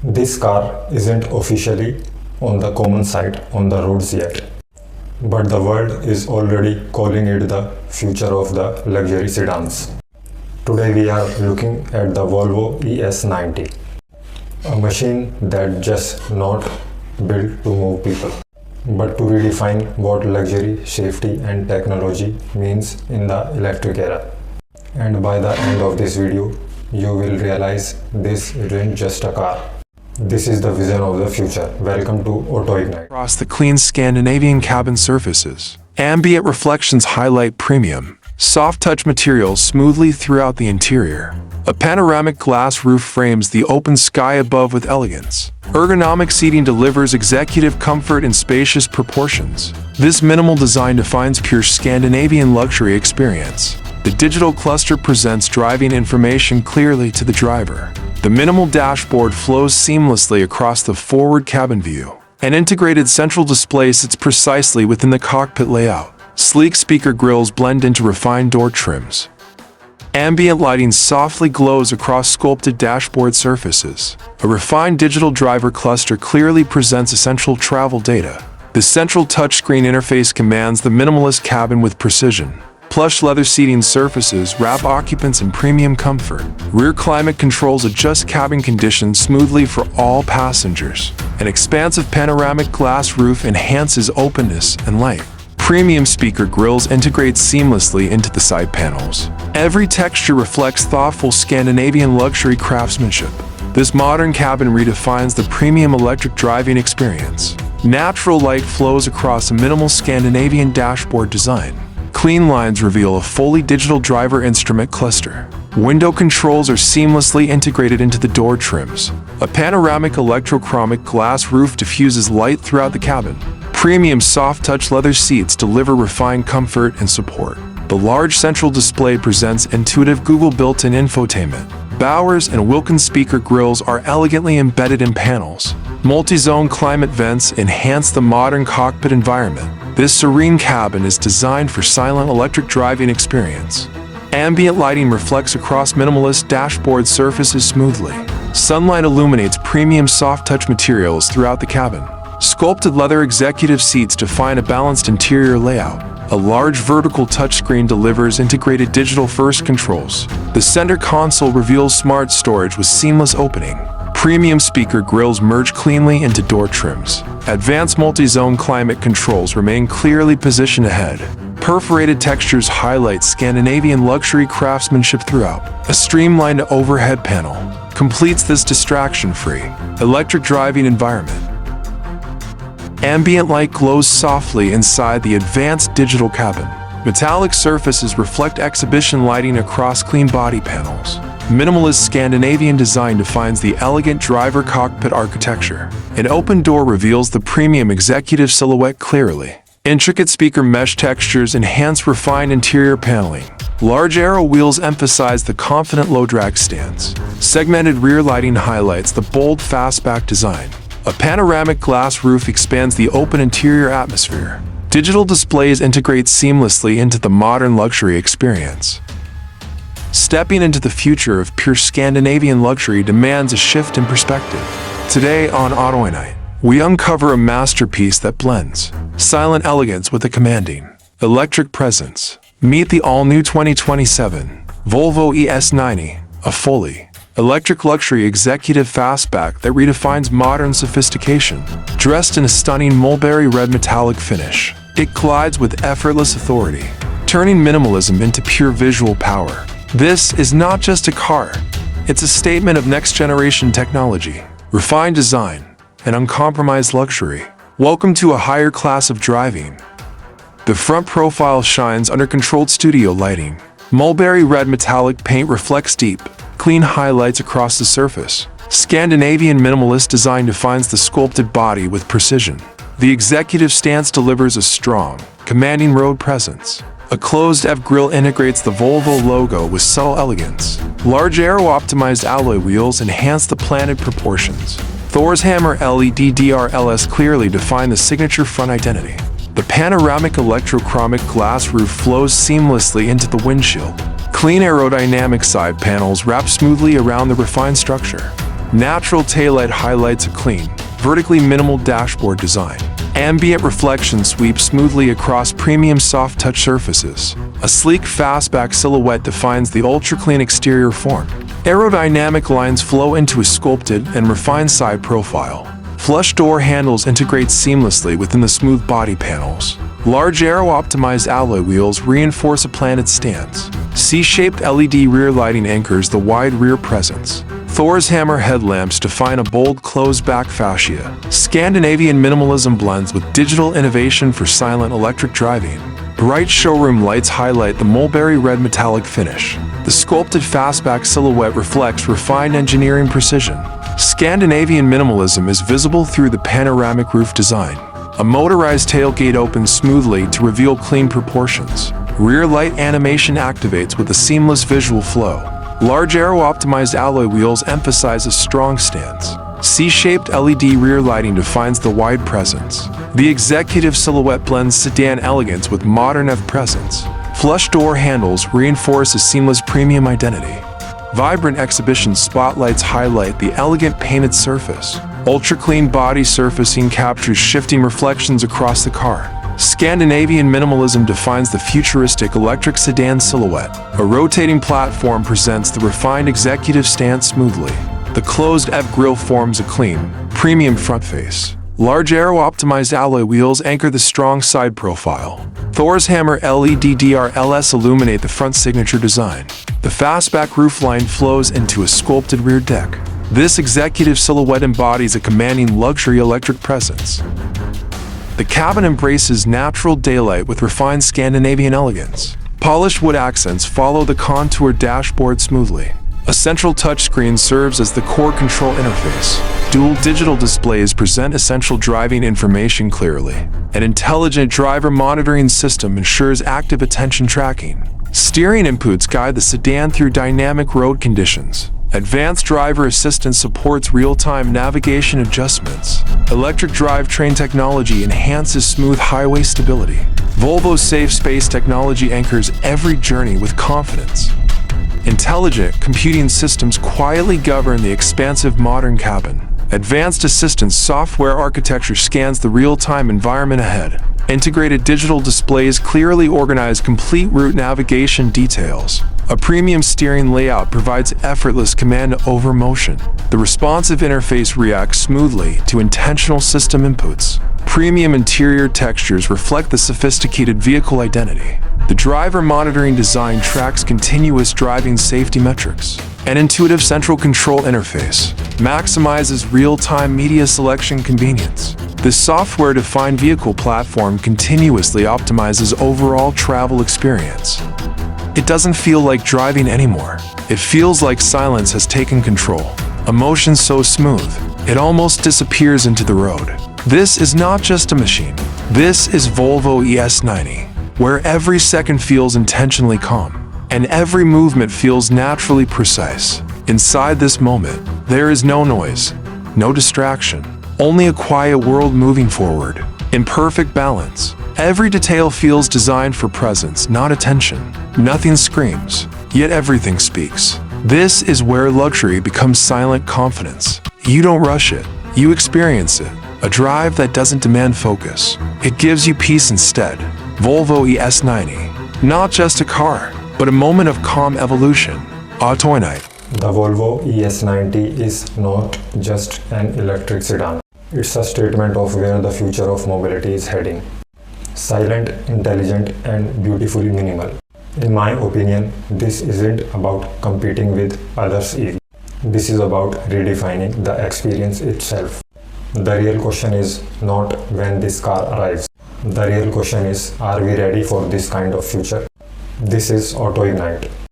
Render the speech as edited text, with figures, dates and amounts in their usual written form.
This car isn't officially on the common side on the roads yet, but the world is already calling it the future of the luxury sedans. Today we are looking at the Volvo ES90, a machine that just not built to move people, but to redefine what luxury, safety and technology means in the electric era. And by the end of this video, you will realize this isn't just a car. This is the vision of the future. Welcome to Auto Ignite. Across the clean Scandinavian cabin surfaces, ambient reflections highlight premium, soft-touch materials smoothly throughout the interior. A panoramic glass roof frames the open sky above with elegance. Ergonomic seating delivers executive comfort in spacious proportions. This minimal design defines pure Scandinavian luxury experience. The digital cluster presents driving information clearly to the driver. The minimal dashboard flows seamlessly across the forward cabin view. An integrated central display sits precisely within the cockpit layout. Sleek speaker grills blend into refined door trims. Ambient lighting softly glows across sculpted dashboard surfaces. A refined digital driver cluster clearly presents essential travel data. The central touchscreen interface commands the minimalist cabin with precision. Plush leather seating surfaces wrap occupants in premium comfort. Rear climate controls adjust cabin conditions smoothly for all passengers. An expansive panoramic glass roof enhances openness and light. Premium speaker grills integrate seamlessly into the side panels. Every texture reflects thoughtful Scandinavian luxury craftsmanship. This modern cabin redefines the premium electric driving experience. Natural light flows across a minimal Scandinavian dashboard design. Clean lines reveal a fully digital driver instrument cluster. Window controls are seamlessly integrated into the door trims. A panoramic electrochromic glass roof diffuses light throughout the cabin. Premium soft-touch leather seats deliver refined comfort and support. The large central display presents intuitive Google built-in infotainment. Bowers and Wilkins speaker grills are elegantly embedded in panels. Multi-zone climate vents enhance the modern cockpit environment. This serene cabin is designed for silent electric driving experience. Ambient lighting reflects across minimalist dashboard surfaces smoothly. Sunlight illuminates premium soft-touch materials throughout the cabin. Sculpted leather executive seats define a balanced interior layout. A large vertical touchscreen delivers integrated digital-first controls. The center console reveals smart storage with seamless opening. Premium speaker grills merge cleanly into door trims. Advanced multi-zone climate controls remain clearly positioned ahead. Perforated textures highlight Scandinavian luxury craftsmanship throughout. A streamlined overhead panel completes this distraction-free, electric driving environment. Ambient light glows softly inside the advanced digital cabin. Metallic surfaces reflect exhibition lighting across clean body panels. Minimalist Scandinavian design defines the elegant driver cockpit architecture. An open door reveals the premium executive silhouette clearly. Intricate speaker mesh textures enhance refined interior paneling. Large aero wheels emphasize the confident low-drag stance. Segmented rear lighting highlights the bold fastback design. A panoramic glass roof expands the open interior atmosphere. Digital displays integrate seamlessly into the modern luxury experience. Stepping into the future of pure Scandinavian luxury demands a shift in perspective. Today on Auto Ignite, we uncover a masterpiece that blends silent elegance with a commanding electric presence. Meet the all-new 2027 Volvo ES90, a fully electric luxury executive fastback that redefines modern sophistication. Dressed in a stunning mulberry red metallic finish, it glides with effortless authority, turning minimalism into pure visual power. This is not just a car, it's a statement of next-generation technology, refined design, and uncompromised luxury. Welcome to a higher class of driving. The front profile shines under controlled studio lighting. Mulberry red metallic paint reflects deep, clean highlights across the surface. Scandinavian minimalist design defines the sculpted body with precision. The executive stance delivers a strong, commanding road presence. A closed F grille integrates the Volvo logo with subtle elegance. Large aero-optimized alloy wheels enhance the planted proportions. Thor's hammer LED DRLS clearly define the signature front identity. The panoramic electrochromic glass roof flows seamlessly into the windshield. Clean aerodynamic side panels wrap smoothly around the refined structure. Natural taillight highlights a clean, vertically minimal dashboard design. Ambient reflection sweeps smoothly across premium soft touch surfaces. A sleek fastback silhouette defines the ultra-clean exterior form. Aerodynamic lines flow into a sculpted and refined side profile. Flush door handles integrate seamlessly within the smooth body panels. Large aero-optimized alloy wheels reinforce a planted stance. C-shaped LED rear lighting anchors the wide rear presence. Thor's hammer headlamps define a bold closed-back fascia. Scandinavian minimalism blends with digital innovation for silent electric driving. Bright showroom lights highlight the mulberry red metallic finish. The sculpted fastback silhouette reflects refined engineering precision. Scandinavian minimalism is visible through the panoramic roof design. A motorized tailgate opens smoothly to reveal clean proportions. Rear light animation activates with a seamless visual flow. Large aero-optimized alloy wheels emphasize a strong stance. C-shaped LED rear lighting defines the wide presence. The executive silhouette blends sedan elegance with modern presence. Flush door handles reinforce a seamless premium identity. Vibrant exhibition spotlights highlight the elegant painted surface. Ultra-clean body surfacing captures shifting reflections across the car. Scandinavian minimalism defines the futuristic electric sedan silhouette. A rotating platform presents the refined executive stance smoothly. The closed F grille forms a clean, premium front face. Large aero-optimized alloy wheels anchor the strong side profile. Thor's hammer LED DRLS illuminate the front signature design. The fastback roofline flows into a sculpted rear deck. This executive silhouette embodies a commanding luxury electric presence. The cabin embraces natural daylight with refined Scandinavian elegance. Polished wood accents follow the contoured dashboard smoothly. A central touchscreen serves as the core control interface. Dual digital displays present essential driving information clearly. An intelligent driver monitoring system ensures active attention tracking. Steering inputs guide the sedan through dynamic road conditions. Advanced driver assistance supports real-time navigation adjustments. Electric drivetrain technology enhances smooth highway stability. Volvo's safe space technology anchors every journey with confidence. Intelligent computing systems quietly govern the expansive modern cabin. Advanced assistance software architecture scans the real-time environment ahead. Integrated digital displays clearly organize complete route navigation details. A premium steering layout provides effortless command over motion. The responsive interface reacts smoothly to intentional system inputs. Premium interior textures reflect the sophisticated vehicle identity. The driver monitoring design tracks continuous driving safety metrics. An intuitive central control interface maximizes real-time media selection convenience. This software-defined vehicle platform continuously optimizes overall travel experience. It doesn't feel like driving anymore. It feels like silence has taken control. Emotion so smooth, it almost disappears into the road. This is not just a machine. This is Volvo ES90, where every second feels intentionally calm, and every movement feels naturally precise. Inside this moment, there is no noise, no distraction, only a quiet world moving forward. In perfect balance, every detail feels designed for presence, not attention. Nothing screams, yet everything speaks. This is where luxury becomes silent confidence. You don't rush it, you experience it. A drive that doesn't demand focus. It gives you peace instead. Volvo ES90. Not just a car, but a moment of calm evolution. Aerodynamic. The Volvo ES90 is not just an electric sedan. It's a statement of where the future of mobility is heading. Silent, intelligent, and beautifully minimal. In my opinion, this isn't about competing with others' EV. This is about redefining the experience itself. The real question is not when this car arrives. The real question is, are we ready for this kind of future? This is Auto Ignite.